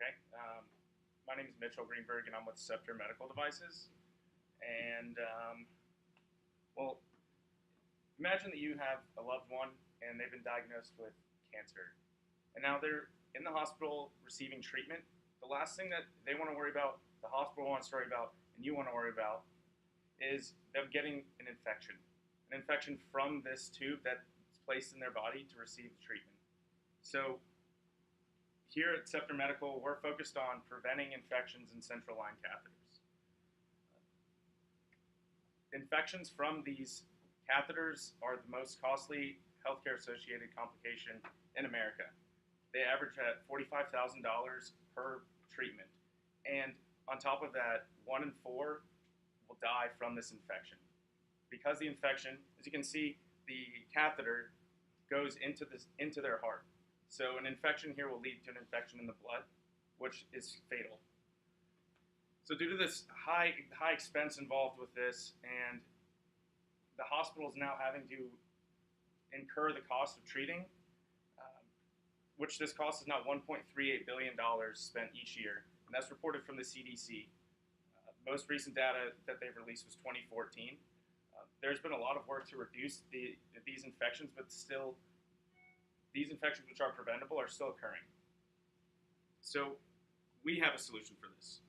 Okay. My name is Mitchell Greenberg, and I'm with Scepter Medical Devices. And well, imagine that you have a loved one and they've been diagnosed with cancer, and now they're in the hospital receiving treatment. The last thing that they want to worry about, the hospital wants to worry about, and you want to worry about is them getting an infection from this tube that's placed in their body to receive treatment. So here at Scepter Medical, we're focused on preventing infections in central line catheters. Infections from these catheters are the most costly healthcare associated complication in America. They average at $45,000 per treatment. And on top of that, 1 in 4 will die from this infection. Because the infection, as you can see, the catheter goes into their heart. So an infection here will lead to an infection in the blood, which is fatal. So due to this high expense involved with this, and the hospital is now having to incur the cost of treating, which this cost is now $1.38 billion spent each year, and that's reported from the CDC. Most recent data that they've released was 2014. There's been a lot of work to reduce these infections, but still, these infections which are preventable are still occurring. So we have a solution for this.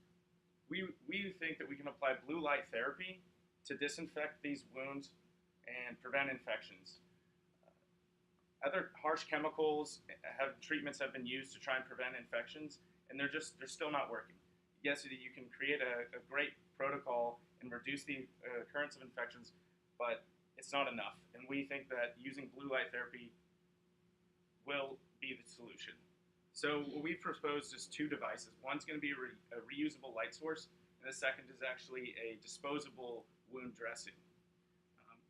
We think that we can apply blue light therapy to disinfect these wounds and prevent infections. Other harsh chemicals treatments have been used to try and prevent infections, and they're still not working. Yes, you can create a great protocol and reduce the occurrence of infections, but it's not enough. And we think that using blue light therapy will be the solution. So what we've proposed is 2 devices. One's going to be a reusable light source, and the second is actually a disposable wound dressing.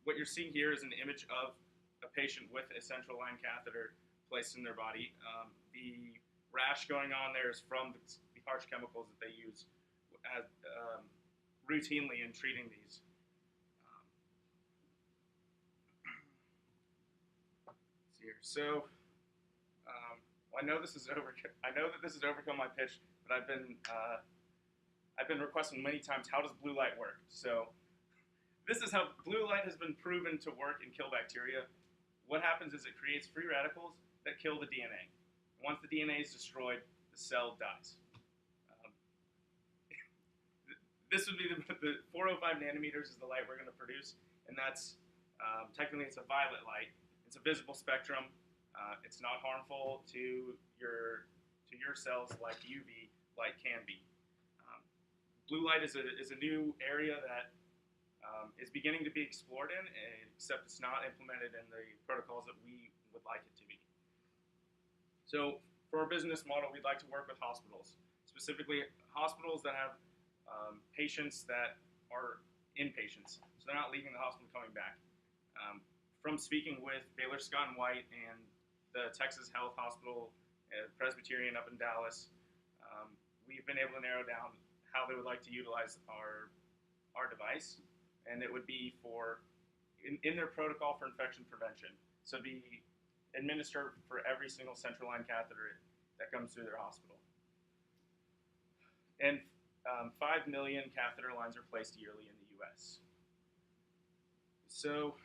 What you're seeing here is an image of a patient with a central line catheter placed in their body. The rash going on there is from the harsh chemicals that they use routinely in treating these. Let's see here. So I know that this has overcome my pitch, but I've been requesting many times, how does blue light work? So this is how blue light has been proven to work and kill bacteria. What happens is it creates free radicals that kill the DNA. Once the DNA is destroyed, the cell dies. This would be the 405 nanometers is the light we're going to produce, and that's technically it's a violet light. It's a visible spectrum. It's not harmful to your cells like UV light can be. Blue light is a new area that is beginning to be explored in, except it's not implemented in the protocols that we would like it to be. So for our business model, we'd like to work with hospitals, specifically hospitals that have patients that are inpatients, so they're not leaving the hospital coming back. From speaking with Baylor Scott and White and the Texas Health Hospital, Presbyterian up in Dallas, we've been able to narrow down how they would like to utilize our device, and it would be in their protocol for infection prevention. So it'd be administered for every single central line catheter that comes through their hospital. And 5 million catheter lines are placed yearly in the U.S. So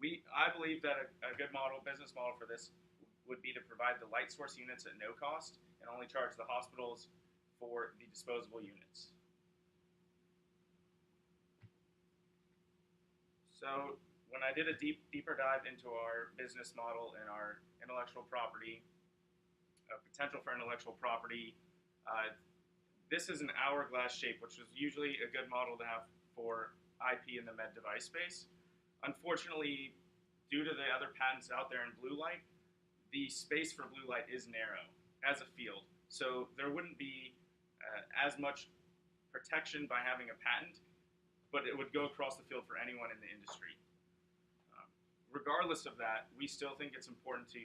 I believe that a good business model for this would be to provide the light source units at no cost and only charge the hospitals for the disposable units. So when I did a deeper dive into our business model and our intellectual property, potential for intellectual property, this is an hourglass shape, which is usually a good model to have for IP in the med device space. Unfortunately, due to the other patents out there in blue light, the space for blue light is narrow as a field. So there wouldn't be as much protection by having a patent, but it would go across the field for anyone in the industry. Regardless of that, we still think it's important to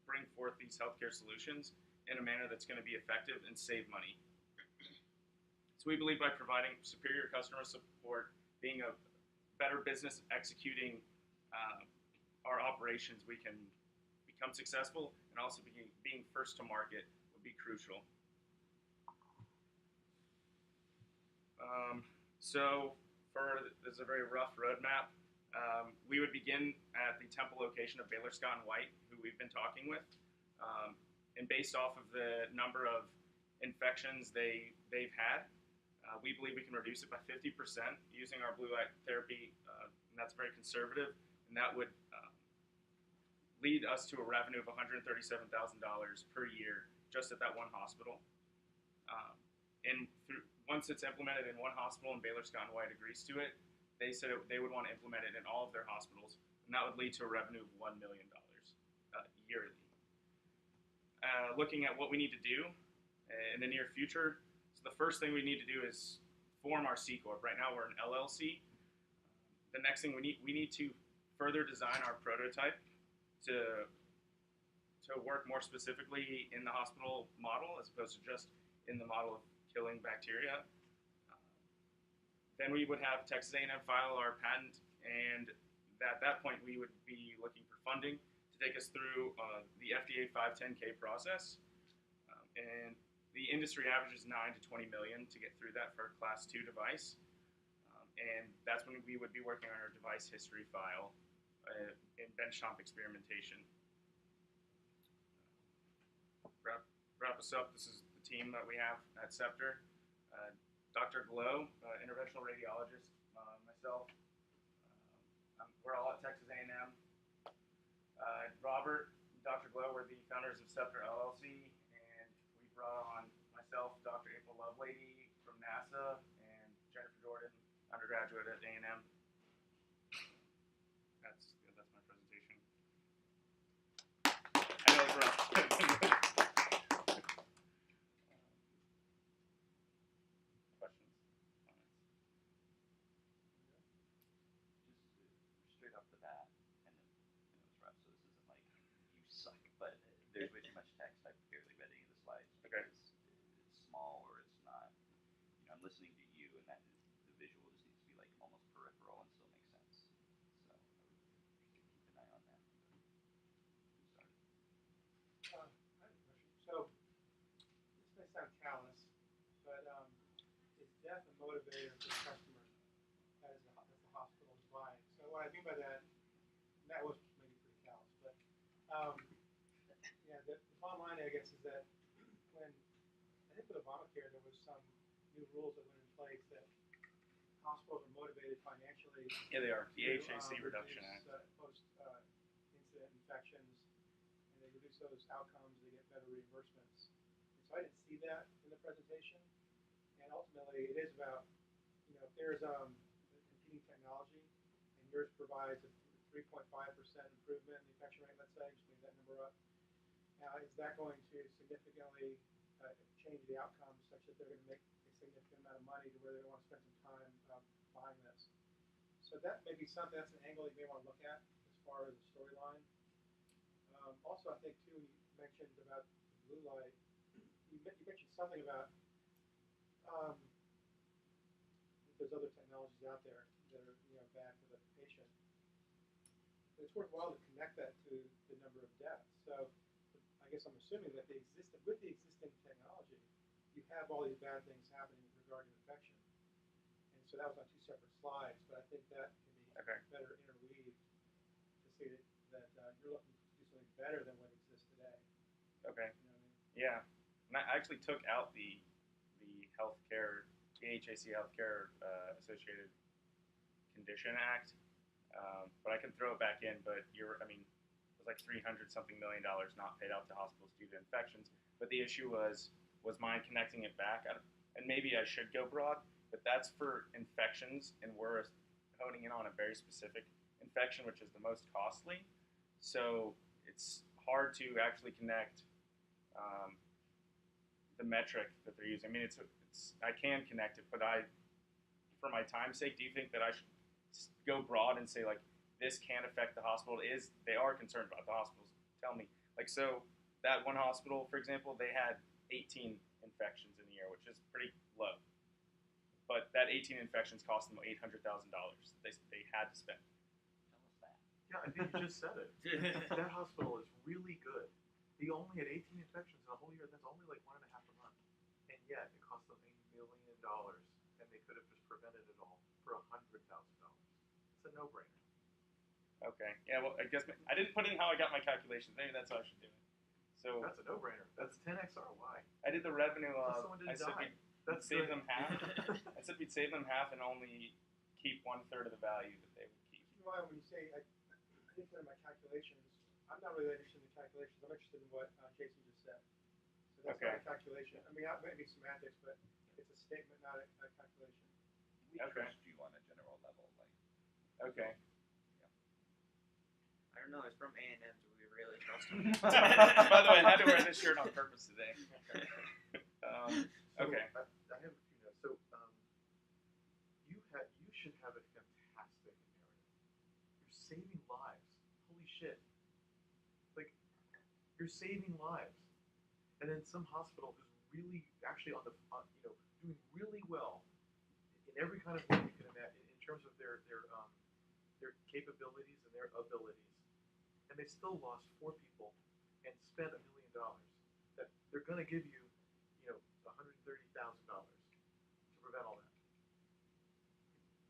bring forth these healthcare solutions in a manner that's going to be effective and save money. So we believe by providing superior customer support, being a better business executing our operations, we can become successful, and also being first to market would be crucial. So this is a very rough roadmap. We would begin at the temple location of Baylor Scott and White, who we've been talking with, and based off of the number of infections they've had, we believe we can reduce it by 50% using our blue light therapy, and that's very conservative, and that would lead us to a revenue of $137,000 per year just at that one hospital. And once it's implemented in one hospital and Baylor Scott and White agrees to it, they said they would want to implement it in all of their hospitals, and that would lead to a revenue of $1 million yearly. Looking at what we need to do in the near future, so the first thing we need to do is form our C Corp. Right now we're an LLC. The next thing we need to further design our prototype to work more specifically in the hospital model as opposed to just in the model of killing bacteria. Then we would have Texas A&M file our patent, and at that point we would be looking for funding to take us through the FDA 510K process. And the industry average is 9 to 20 million to get through that for a Class 2 device. And that's when we would be working on our device history file in benchtop experimentation. Wrap us up. This is the team that we have at Scepter. Dr. Glow, interventional radiologist, myself. We're all at Texas A&M. Robert, Dr. Glow, we're the founders of Scepter LLC, and we brought on myself, Dr. April Lovelady from NASA, and Jennifer Jordan, undergraduate at A&M. That's my presentation. I know it's rough. There's way too much text. I barely read any of the slides because it's small or it's not. I'm listening to you, and that the visual just needs to be like almost peripheral and still make sense. So I would keep an eye on that. I have a question. So this may sound callous, but is death a motivator for the customer as the hospital is buying? So what I mean by that, and that was maybe pretty callous, but the bottom line, I guess, is that when I think with Obamacare, there was some new rules that went in place that hospitals are motivated financially. Yeah, they are. The to, HAC Reduction Act. Post-incident infections, and they reduce those outcomes. They get better reimbursements. And so I didn't see that in the presentation. And ultimately, it is about if there's competing technology, and yours provides a 3.5% improvement in the infection rate, let's say, just made that number up. Now, is that going to significantly change the outcomes such that they're going to make a significant amount of money to where they want to spend some time buying this? So that may be something, that's an angle you may want to look at as far as the storyline. Also, I think, too, you mentioned about blue light. You mentioned something about there's other technologies out there that are bad for the patient. But it's worthwhile to connect that to the number of deaths. So I guess I'm assuming that with the existing technology, you have all these bad things happening with regard to infection. And so that was on two separate slides, but I think that can be better interweaved to say that you're looking to do something better than what exists today. Okay. You know what I mean? Yeah. And I actually took out the healthcare, the HAC Healthcare Associated Condition Act, but I can throw it back in. But like $300 something million not paid out to hospitals due to infections. But the issue was mine connecting it back. And maybe I should go broad, but that's for infections, and we're honing in on a very specific infection, which is the most costly. So it's hard to actually connect the metric that they're using. I mean, I can connect it, but for my time's sake, do you think that I should go broad and say like, this can affect the hospital? They are concerned about the hospitals. Tell me, so that one hospital, for example, they had 18 infections in a year, which is pretty low. But that 18 infections cost them $800,000. They had to spend. Tell us that. Yeah, I think you just said it. That hospital is really good. He only had 18 infections in a whole year. That's only like a no-brainer. Okay. Yeah. Well, I guess I didn't put in how I got my calculations. Maybe that's how I should do it. So That's a no-brainer. That's 10x ROI. I did the revenue Plus of. someone I didn't said die. we'd save them half. I said we'd save them half and only keep 1/3 of the value that they would keep. Keep in mind when you say I didn't put in my calculations, I'm not really interested in the calculations. I'm interested in what Jason just said. So that's Okay. not a calculation. I mean, that may be semantics, but it's a statement, not a calculation. We Okay. trust you on a general level, like. Okay. I don't know. It's from A&M. Do we really trust him? By the way, I had to wear this shirt on purpose today. So, Okay. I have a few notes. So, you should have a fantastic narrative. You're saving lives. Holy shit! Like, you're saving lives. And then some hospital who's really actually doing really well in every kind of way you can imagine in terms of their capabilities and their abilities, and they still lost 4 people and spent $1 million. That they're going to give you, $130,000 to prevent all that.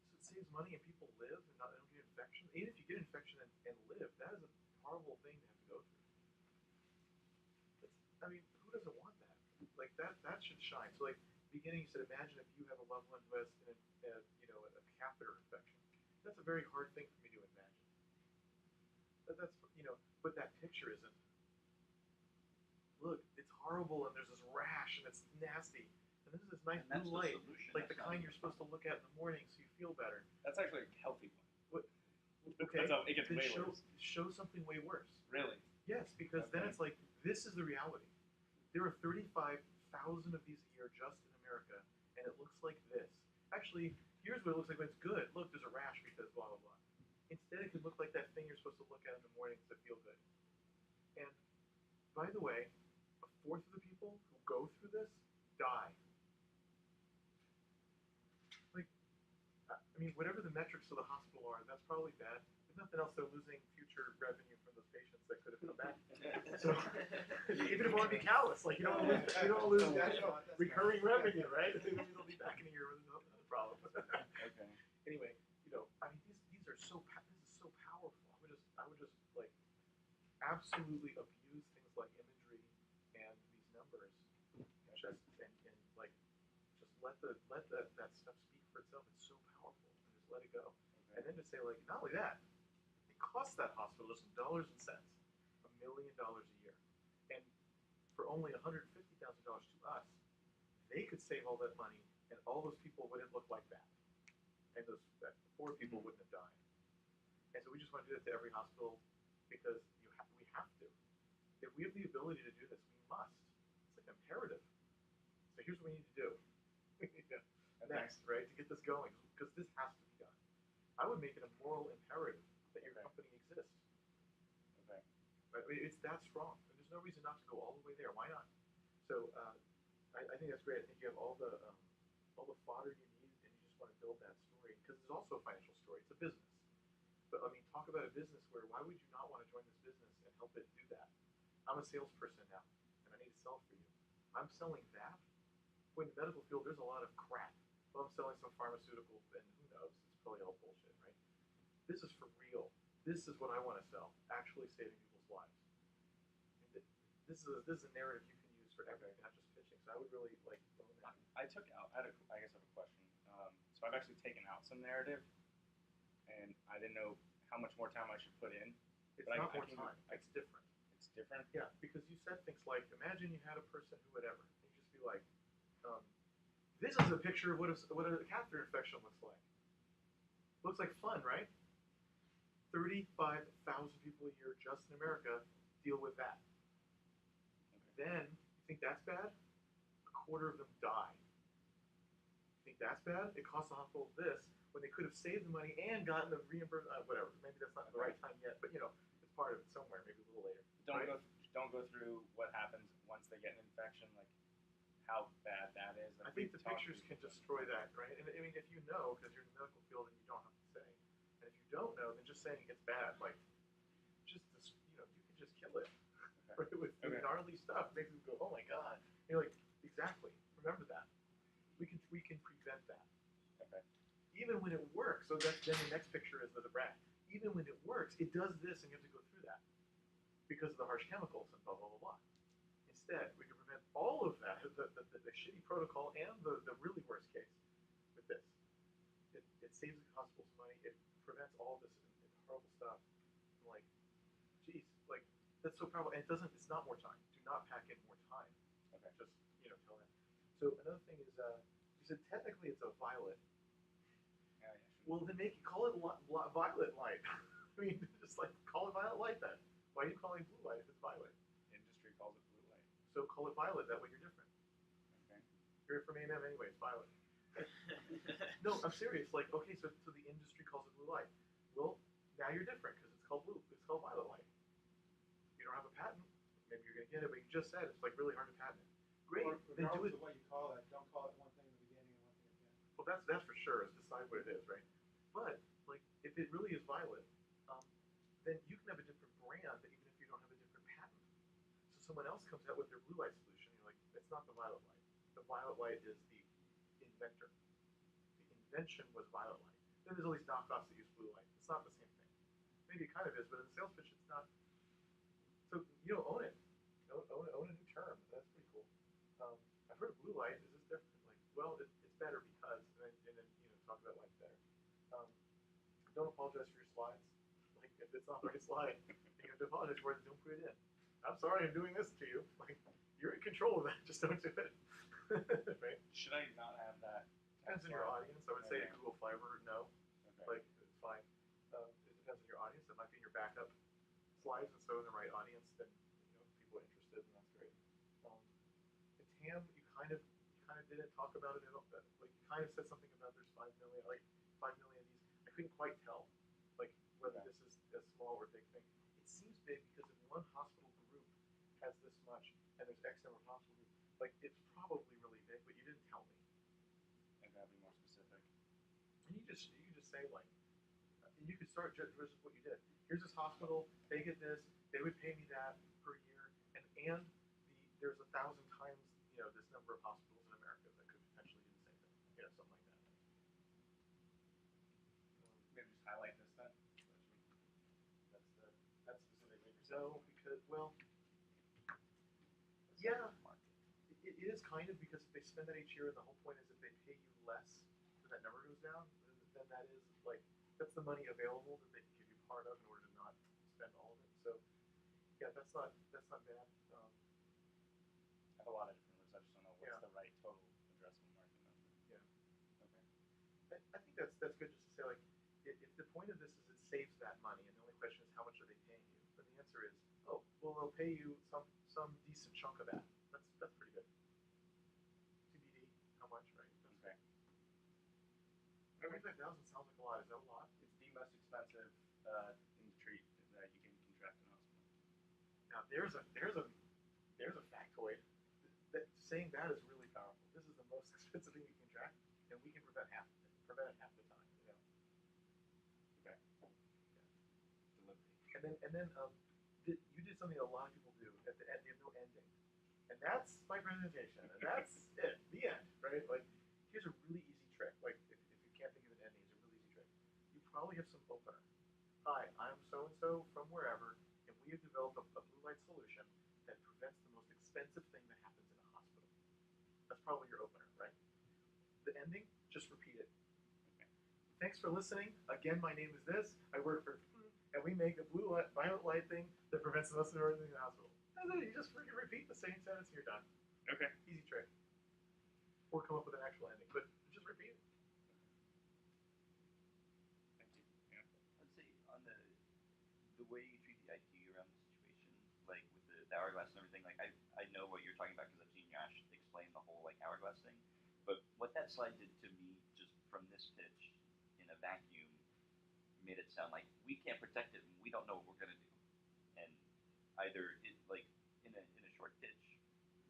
So it saves money and people live and don't get infection. Even if you get infection and live, that is a horrible thing to have to go through. I mean, who doesn't want that? Like that should shine. So like beginning, you said, imagine if you have a loved one who has a catheter infection. That's a very hard thing for me to imagine. But that picture isn't. Look, it's horrible, and there's this rash, and it's nasty. And this is this nice And that's blue the light, solution. like That's the kind you're supposed to look at in the morning so you feel better. That's actually a healthy one. Okay, That's how it gets then way show worse. something way worse. Really? Yes, because then Okay. it's like, this is the reality. There are 35,000 of these a year just in America, and it looks like this. Actually, here's what it looks like when it's good. Look, there's a rash because blah, blah, blah. Instead, it could look like that thing you're supposed to look at in the morning to feel good. And, by the way, 1/4 of the people who go through this die. Like, I mean, whatever the metrics of the hospital are, that's probably bad. If nothing else, they're losing future revenue from those patients that could have come back. So, even if you want to be callous, like you don't want to lose recurring revenue, right? They'll be back in a year with no problem. Okay. Anyway, I mean, these are so. This is so powerful. I would just like absolutely abuse things like imagery and these numbers, and like just let that stuff speak for itself. It's so powerful, and just let it go. Okay. And then to say like, not only that, it costs that hospital just in dollars and cents, $1 million a year, and for only $150,000 to us, they could save all that money, and all those people wouldn't look like that, and that 4 people wouldn't have died. And so we just want to do that to every hospital because we have to. If we have the ability to do this, we must. It's like imperative. So here's what we need to do. Next, right, to get this going, because this has to be done. I would make it a moral imperative that your company exists. Okay. Right? I mean, it's that strong. And there's no reason not to go all the way there. Why not? So I think that's great. I think you have all the fodder you need, and you just want to build that story because it's also a financial story. It's a business. But I mean, talk about a business where why would you not want to join this business and help it do that? I'm a salesperson now, and I need to sell for you. I'm selling that. Well, in the medical field, there's a lot of crap. Well, I'm selling some pharmaceuticals, and who knows? It's probably all bullshit, right? This is for real. This is what I want to sell. Actually saving people's lives. And this is a narrative you can use for everything, not just pitching. So I would really like own that. I took out. I guess I have a question. So I've actually taken out some narrative, and I didn't know how much more time I should put in. It's But not I more can- time. It's different. It's different. Yeah, because you said things like, imagine you had a person who whatever. And you just be like, this is a picture of what a catheter infection looks like. Looks like fun, right? 35,000 people a year just in America deal with that. Okay. Then, you think that's bad? 1/4 of them die. You think that's bad? It costs the hospital this when they could have saved the money and gotten the reimbursement. Whatever. Maybe that's not the right time yet, but it's part of it somewhere. Maybe a little later. Don't go through what happens once they get an infection, like how bad that is. Like I think the we've talked pictures to can people. destroy that, right? And I mean, if you know, because you're in the medical field, and you don't have to say. And if you don't know, then just saying it's bad, like, just this, you can just kill it. Okay. Right? With Okay. gnarly stuff, makes them go, oh my god. And you're like, exactly. Remember that. We can prevent that. Okay. Even when it works. So So that's then the next picture is the brand. Even when it works, it does this, and you have to go through that because of the harsh chemicals and blah blah blah blah. Instead, we can prevent all of that, the shitty protocol and the really worst case with this. It saves the hospitals money. It prevents all this horrible stuff. I'm like, geez, like that's so powerful, and it doesn't. It's not more time. Do not pack in more time. Okay. Just tell that. So another thing is, you said technically it's a violet. Yeah, Well, then call it violet light. I mean, just like call it violet light then. Why are you calling it blue light if it's violet? Industry calls it blue light. So call it violet. That way you're different. Okay. You're from A&M anyway. It's violet. No, I'm serious. Like, okay, so the industry calls it blue light. Well, now you're different because it's called blue. It's called violet light. You don't have a patent. Maybe you're gonna get it, but you just said it's like really hard to patent it. Great. Then do it. Regardless of what you call it, don't call it one thing in the beginning and one thing at the end. Well, that's for sure. Is decide what it is, right? But like, if it really is violet, then you can have a different brand, even if you don't have a different patent. So someone else comes out with their blue light solution, you're like, it's not the violet light. The violet light is the inventor. The invention was violet light. Then there's all these knockoffs that use blue light. It's not the same thing. Maybe it kind of is, but in the sales pitch, it's not. So own it. Own a new term. That's pretty cool. I've heard of blue light. Is this different? Like, well, it's better because, and then talk about why it's better. Don't apologize for your slides. Like, if it's not the right slide, you have to apologize for it. Don't put it in. I'm sorry, I'm doing this to you. Like, you're in control of that. Just don't do it. Right? Should I not have that? Depends on your audience. I would say Okay. to Google Fiber, no. Okay. Like, it's fine. It depends on your audience. It might be in your backup slides, and so in the right audience, then people are interested, and that's great. And TAM, you kind of didn't talk about it at all. Like, you kind of said something about there's 5 million, like 5 million of these. I couldn't quite tell, like whether this is a small or big thing. It seems big because if one hospital group has this much, and there's X number of hospital groups, like it's probably really big, but you didn't tell me. I gotta be more specific. And you just say like, and you could start just what you did. Here's this hospital. They get this. They would pay me that per year, and there's 1,000 times this number of hospitals in America that could potentially do the same thing. Something like that. Maybe just highlight this then. That's specifically. No, because It's yeah, not the market. it is kind of because if they spend that each year, and the whole point is if they pay you less, so that number goes down. Then that is like that's the money available that they can give you part of in order to not spend all of it. So yeah, that's not bad. I have a lot of different lists. I just don't know what's Yeah. the right total addressable market number. Yeah. Okay. I think that's good just to say like if the point of this is it saves that money, and the only question is how much are they paying you? Then the answer is they'll pay you some decent chunk of that. That's pretty good. TBD, how much, right? Okay. 25,000 sounds like a lot. Is that a lot? It's the most expensive treat that you can contract in hospital. Now there's a factoid that saying that is really powerful. This is the most expensive thing you can track, and we can prevent it half the time. Okay. Yeah. Delivery. And then you did something a lot of people do at the end. You have no ending, and that's my presentation, and that's it. The end, right? Like here's a really easy trick. Like if you can't think of an ending, it's a really easy trick. You probably have some opener. Hi, I'm so and so from wherever, and we have developed a blue light solution that prevents the most expensive thing that happens in a hospital. That's probably your opener, right? The ending, just repeat it. Okay. Thanks for listening. Again, my name is this. I work for, and we make the blue light, violet light thing that prevents the most important thing in the hospital. And then you just freaking repeat the same sentence and you're done. Okay. Easy trick. Or come up with an actual ending, but just repeat it. Thank you. Yeah. Let's say on the way you treat the IT around the situation, like with the hourglass and everything, like I know what you're talking about because I've seen Yash explain the whole like hourglass thing. But what that slide did to me, just from this pitch in a vacuum, made it sound like we can't protect it and we don't know what we're gonna do. And either it like in a short pitch,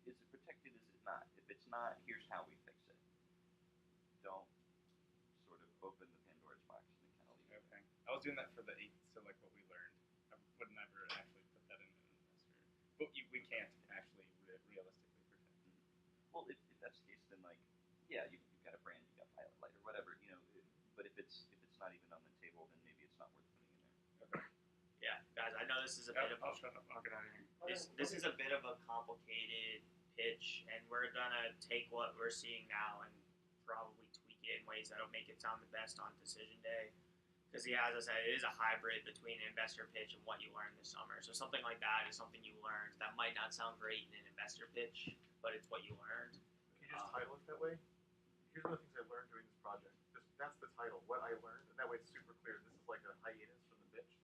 is it protected? Is it not? If it's not, here's how we fix it. Don't sort of open the Pandora's box and kind of leave it. Okay. I was doing that for the 8, so like what we learned. I would never actually put that in an investor. But we can't actually realistically protect it. Well, if that's the case, then like, yeah, you've got a brand, you got Pilot Light or whatever, but if it's it's not even on the table, then maybe it's not worth putting in there. Yeah, guys, I know this is a bit of I'll shut up. I'll get out of here. this is a bit of a complicated pitch, and we're gonna take what we're seeing now and probably tweak it in ways that'll make it sound the best on decision day. Because as I said, it is a hybrid between an investor pitch and what you learned this summer. So something like that is something you learned that might not sound great in an investor pitch, but it's what you learned. Can you just title it that way? Here's one of the things I learned doing this project. That's the title, what I learned, and that way it's super clear. This is like a hiatus from the pitch.